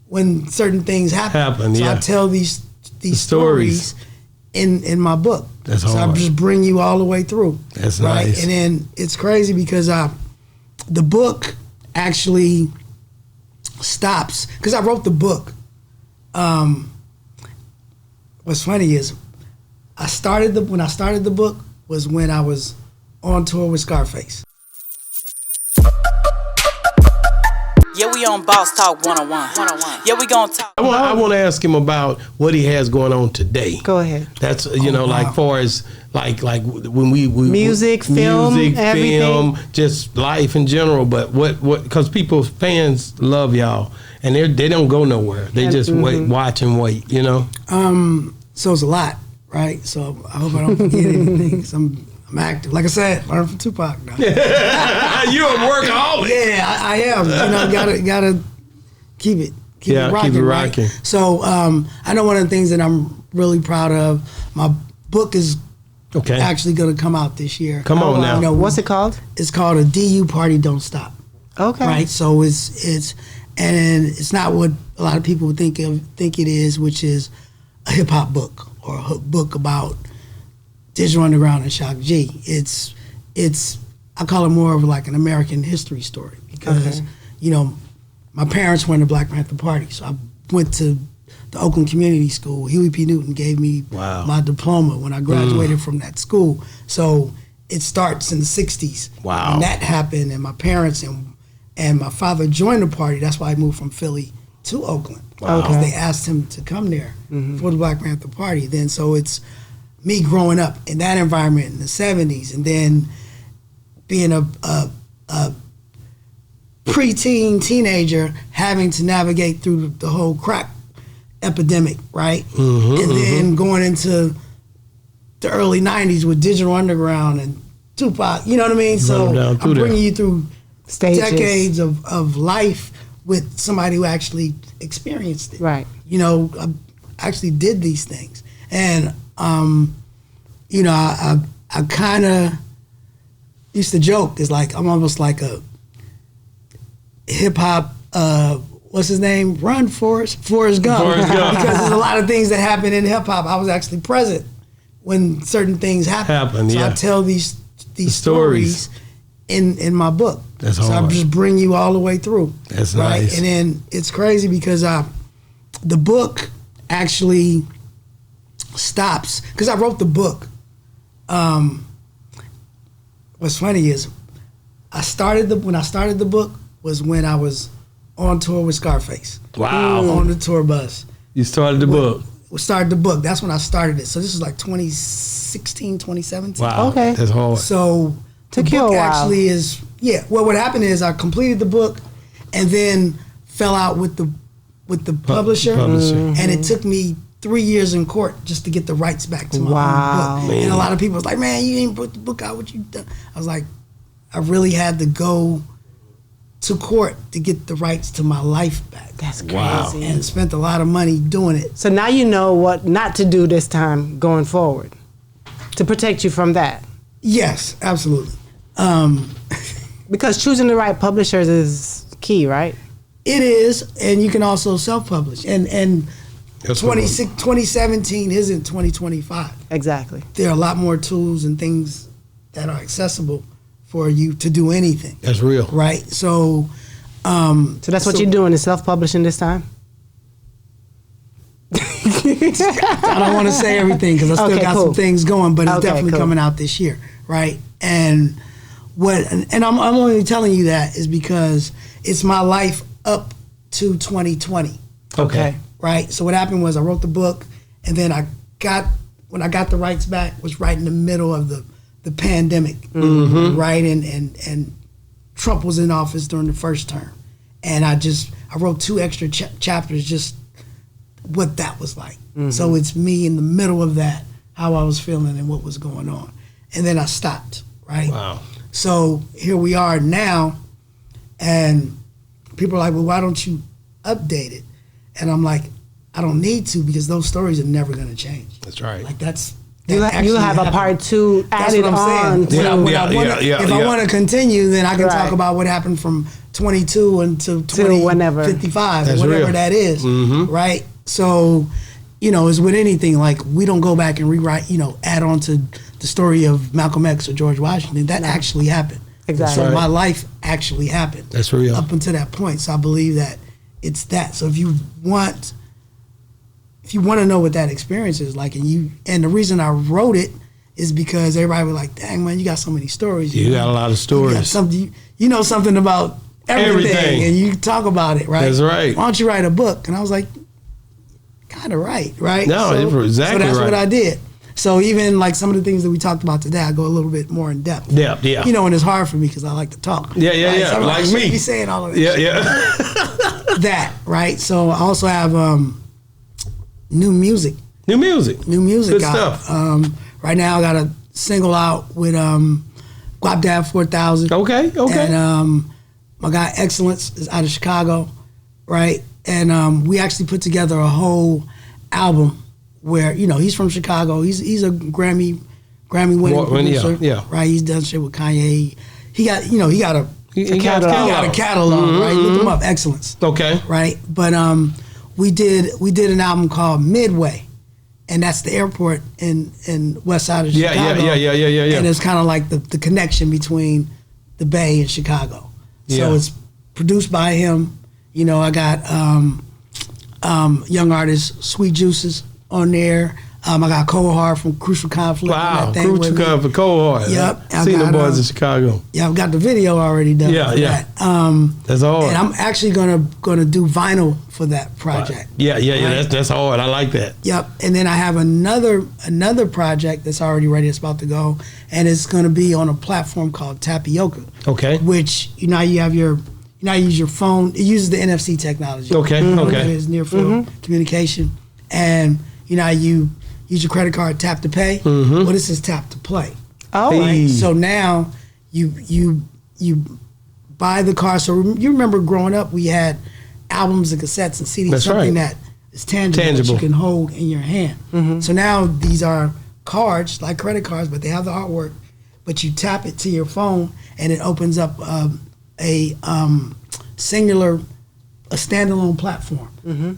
when certain things happen. So yeah. I tell these stories in my book. That's so hard. I just bring you all the way through. That's right? nice. And then it's crazy because the book actually stops because I wrote the book. What's funny is when I started the book was when I was on tour with Scarface. Yeah, we on Boss Talk 101. Yeah, we gonna talk. I want to ask him about what he has going on today. Go ahead. That's like far as like when we music, film, everything. just life in general. But what because fans love y'all and they don't go nowhere. They just watch and wait. You know. So it's a lot, right? So I hope I don't forget anything. 'Cause I'm active. Like I said, learn from Tupac now. You're a workaholic. Yeah, I am. Gotta keep it rocking. Keep it rocking. Right? So I know one of the things that I'm really proud of. My book is actually going to come out this year. Come on now. What's it called? It's called A DU Party Don't Stop. Okay. Right. So it's not what a lot of people would think it is, which is a hip hop book or a book about Digital Underground and Shock G. It's I call it more of like an American history story because my parents were in the Black Panther Party, so I went to the Oakland Community School. Huey P. Newton gave me my diploma when I graduated from that school. So it starts in the 60s. Wow. And that happened, and my parents and my father joined the party. That's why I moved from Philly to Oakland. Wow. Because they asked him to come there for the Black Panther Party. Then so it's me growing up in that environment in the 70s and then being a preteen teenager having to navigate through the whole crack epidemic, right? And then going into the early 90s with Digital Underground and Tupac, you know what I mean? So I'm bringing you through decades of life with somebody who actually experienced it. Right. I actually did these things. And, I kind of used to joke, it's like, I'm almost like a hip hop, what's his name? Run, Forrest Gump. Because there's a lot of things that happen in hip hop. I was actually present when certain things happen. So I tell these stories in my book. That's so hard. I just bring you all the way through. That's right? nice. And then it's crazy because the book actually stops because I wrote the book. What's funny is when I started the book was when I was on tour with Scarface. Wow. On the tour bus. You started the book. We started the book. That's when I started it. So this is like 2016, 2017. Wow. Okay. That's hard. So the Took you book a while. actually is what happened is I completed the book and then fell out with the publisher. And it took me 3 years in court just to get the rights back to my own book. Man. And a lot of people was like, man, you ain't put the book out, what you done? I was like, I really had to go to court to get the rights to my life back. That's crazy. Wow. And spent a lot of money doing it. So now you know what not to do this time going forward to protect you from that. Yes, absolutely. Because choosing the right publishers is key, right? It is, and you can also self-publish. And 2017 isn't 2025. Exactly. There are a lot more tools and things that are accessible for you to do anything. That's real. Right? So that's what you're doing, is self-publishing this time? I don't want to say everything because I still got some things going, but it's definitely coming out this year, right? And I'm only telling you that is because it's my life up to 2020. Okay. Right? So what happened was I wrote the book, and then when I got the rights back was right in the middle of the pandemic, right? And Trump was in office during the first term. And I wrote 2 extra chapters just what that was like. So it's me in the middle of that, how I was feeling and what was going on. And then I stopped, right? Wow. So here we are now, and people are like, well, why don't you update it? And I'm like, I don't need to because those stories are never going to change. That's right. Like that's You'll have a part 2 added on. If I want to continue, then I can talk about what happened from 22 until 55, That's whatever real. that is, right? So, it's with anything, like we don't go back and rewrite, add on to the story of Malcolm X or George Washington. That actually happened. Exactly. So my life actually happened. That's real. Up until that point. So I believe that it's that. So if you want to know what that experience is like, and the reason I wrote it is because everybody was like, dang man, you got so many stories. You got a lot of stories. You know something about everything, and you talk about it, right? That's right. Why don't you write a book? And I was like, kind of right? No, exactly so that's right. what I did. So even like some of the things that we talked about today, I go a little bit more in depth. Yeah. And it's hard for me because I like to talk. Yeah. So like me. Be saying all of that. Yeah. That, right? So I also have new music. New music. Good out. stuff. Right now I got a single out with Guap Dad 4000. Okay. And my guy Excellence is out of Chicago, right? And we actually put together a whole album where, he's from Chicago. He's a Grammy winning producer. Yeah. Right? He's done shit with Kanye. He got a catalog, right? Look him up, Excellence. Okay. Right? But we did an album called Midway. And that's the airport in west side of Chicago. Yeah. And it's kind of like the connection between the Bay and Chicago. Yeah. So it's produced by him. I got young artist Sweet Juices on there. I got Cold Hard from Crucial Conflict. Wow, Crucial Conflict, Cold Hard. Yep. Seen the boys in Chicago. Yeah, I've got the video already done. Yeah. That. That's hard. And I'm actually gonna do vinyl for that project. Yeah. Right? That's hard. I like that. Yep. And then I have another project that's already ready. It's about to go, and it's gonna be on a platform called Tapioca. Okay. Which you use your phone. It uses the NFC technology. Okay. Okay. It's near field communication, and you use your credit card tap to pay. Well, this is tap to play. Oh, right. So now you buy the car. So you remember growing up, we had albums and cassettes and CDs. That's something right. that is tangible that you can hold in your hand. So now these are cards like credit cards, but they have the artwork. But you tap it to your phone, and it opens up a standalone platform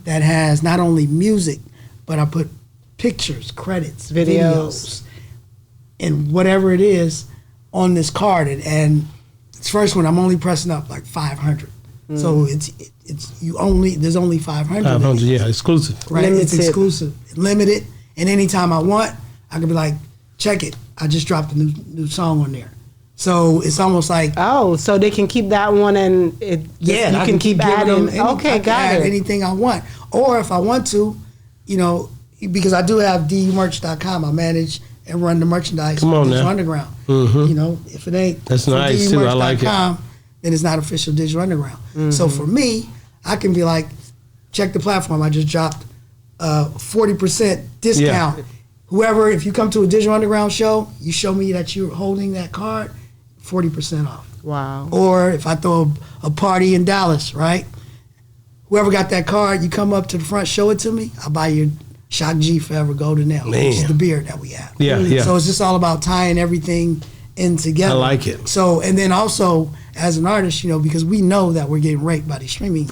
that has not only music, but I put pictures, credits, videos, and whatever it is on this card. And this first one, I'm only pressing up like 500. So there's only 500. 500, yeah, exclusive. Right, Limited. it's exclusive, limited, and anytime I want, I can be like, check it. I just dropped a new song on there. So it's almost like so they can keep that one and you can keep adding. I can add anything I want, or if I want to, because I do have dumerch.com. I manage and run the merchandise. Come on Digital now. Underground. If it ain't that's nice too. I like it. Then it's not official Digital Underground. So for me, I can be like, check the platform. I just dropped 40% discount. Yeah. Whoever, if you come to a Digital Underground show, you show me that you're holding that card, 40% off. Wow. Or if I throw a party in Dallas, right? Whoever got that card, you come up to the front, show it to me, I'll buy you Shock G Forever Golden Ale, which is the beer that we have. Yeah. So it's just all about tying everything in together. I like it. So, and then also, as an artist, because we know that we're getting raped by these streaming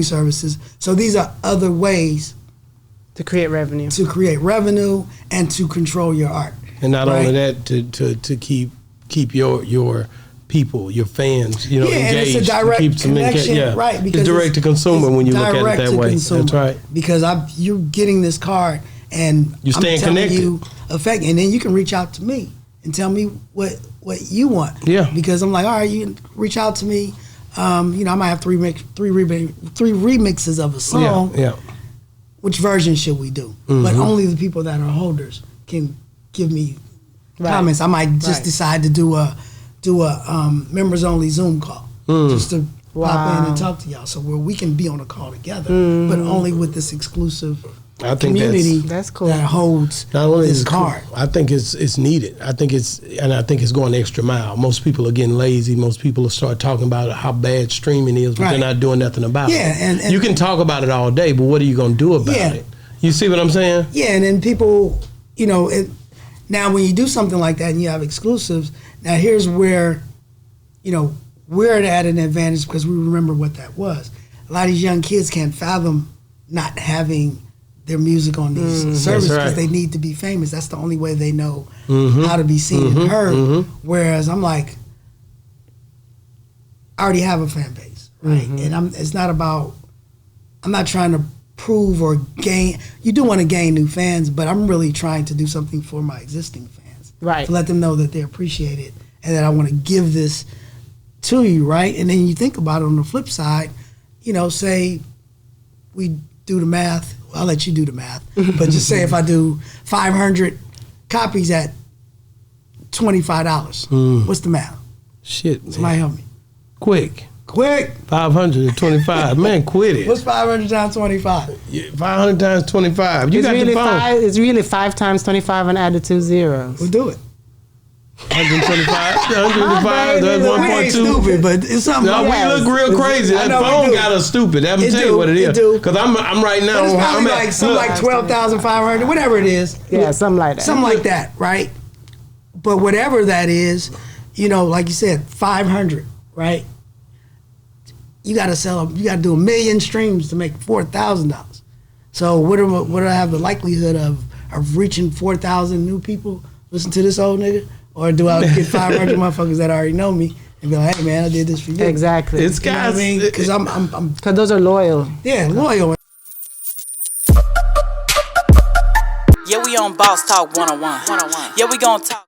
services. So these are other ways to create revenue. And to control your art. And not only that, to keep your people, your fans, engaged. And it's a direct connection, right? Because it's direct to consumer when you look at it that way. Consumer, that's right. Because you're getting this card, and you're staying connected. And then you can reach out to me and tell me what you want. Yeah. Because I'm like, all right, you can reach out to me. I might have three remixes of a song. Yeah. Which version should we do? But only the people that are holders can give me comments. I might just decide to do a members only Zoom call just to pop in and talk to y'all. So where we can be on a call together, but only with this exclusive community that's cool. that holds not only this card. Cool, I think it's needed. I think it's going the extra mile. Most people are getting lazy. Most people will start talking about how bad streaming is, but they're not doing nothing about it. And you can talk about it all day, but what are you going to do about it? You see what I'm saying? Yeah, and then people, Now, when you do something like that and you have exclusives, now here's where, we're at an advantage because we remember what that was. A lot of these young kids can't fathom not having their music on these services because they need to be famous. That's the only way they know how to be seen and heard. Whereas I'm like, I already have a fan base, right? And it's not about, I'm not trying to prove or gain. You do want to gain new fans, but I'm really trying to do something for my existing fans. Right. To let them know that they appreciate it and that I want to give this to you, right? And then you think about it on the flip side, say we do the math. Well, I'll let you do the math. But just say if I do 500 copies at $25, what's the math? Shit, man. Somebody help me. Quick. 525. Man, quit it. What's 500 times 25? 500 times 25. You got the phone. It's really 5 times 25 and add the 2 zeros. We'll do it. 125. 125. That's 1.2. Stupid, but it's something. No, we look real crazy. That phone got us stupid. I'm tell you what it is. Because I'm right now. But it's probably like 12,500, whatever it is. Yeah, something like that. Something like that, right? But whatever that is, like you said, 500, right? You got to sell them. You got to do 1 million streams to make $4,000. So what do I have the likelihood of reaching 4,000 new people? Listen to this old nigga, or do I get 500 motherfuckers that already know me and be like, hey man, I did this for you? Exactly. It's guys. Because because those are loyal. Yeah, loyal. Yeah, we on Boss Talk 101. Yeah, we gonna talk.